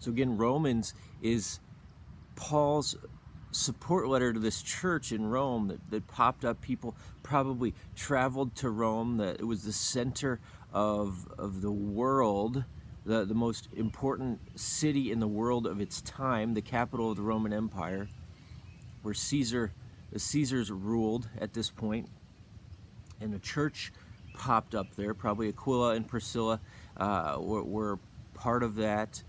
So again, Romans is Paul's support letter to this church in Rome that popped up. People probably traveled to Rome. That it was the center of the world, the most important city in the world of its time, the capital of the Roman Empire, where the Caesars ruled at this point, and a church popped up there. Probably Aquila and Priscilla were part of that.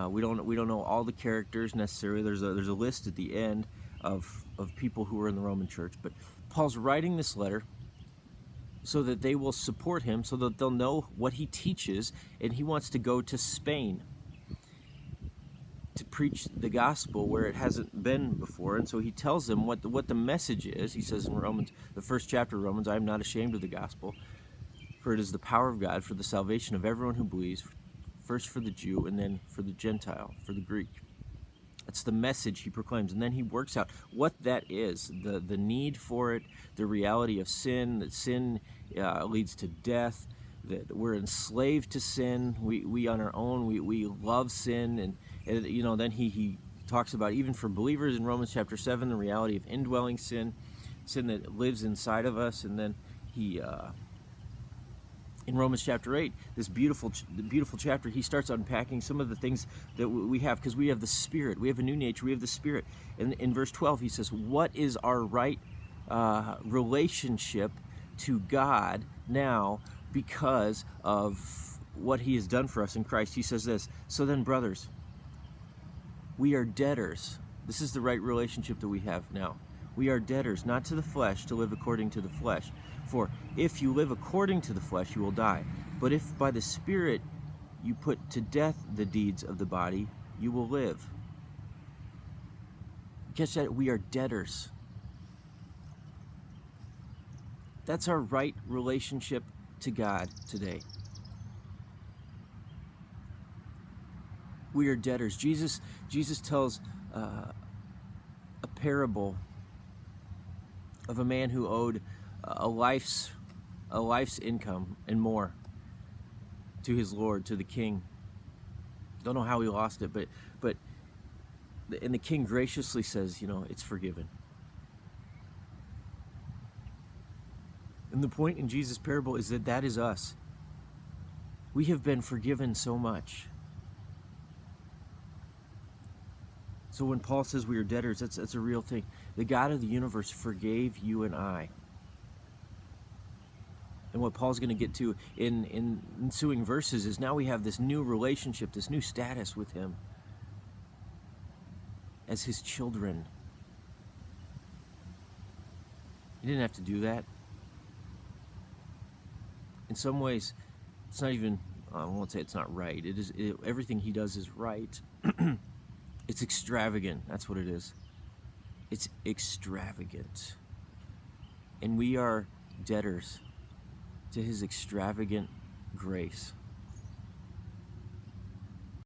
We don't know all the characters necessarily. There's a list at the end of people who were in the Roman church. But Paul's writing this letter so that they will support him, so that they'll know what he teaches, and he wants to go to Spain to preach the gospel where it hasn't been before. And so he tells them what the message is. He says in Romans, the first chapter of Romans, I am not ashamed of the gospel, for it is the power of God for the salvation of everyone who believes, first for the Jew and then for the Gentile, for the Greek. That's the message he proclaims. And then he works out what that is, the need for it, the reality of sin, that sin leads to death, that we're enslaved to sin. We on our own, we love sin. And then he talks about, even for believers in Romans chapter 7, the reality of indwelling sin that lives inside of us. And then he... in Romans chapter 8, this beautiful chapter, he starts unpacking some of the things that we have, because we have the Spirit. We have a new nature. We have the Spirit. And in verse 12, he says, what is our right relationship to God now because of what he has done for us in Christ? He says this, so then, brothers, we are debtors. This is the right relationship that we have now. We are debtors, not to the flesh, to live according to the flesh. For if you live according to the flesh, you will die. But if by the Spirit you put to death the deeds of the body, you will live. Catch that? We are debtors. That's our right relationship to God today. We are debtors. Jesus tells a parable of a man who owed a life's income and more to his Lord, to the king. Don't know how he lost it, but and the king graciously says, it's forgiven. And the point in Jesus' parable is that is us. We have been forgiven so much. So when Paul says we are debtors, that's a real thing. The God of the universe forgave you and I. And what Paul's going to get to in ensuing verses is now we have this new relationship, this new status with him as his children. He didn't have to do that. In some ways, it's not even, I won't say it's not right. Everything he does is right. It's extravagant. That's what it is. It's extravagant. And we are debtors to his extravagant grace.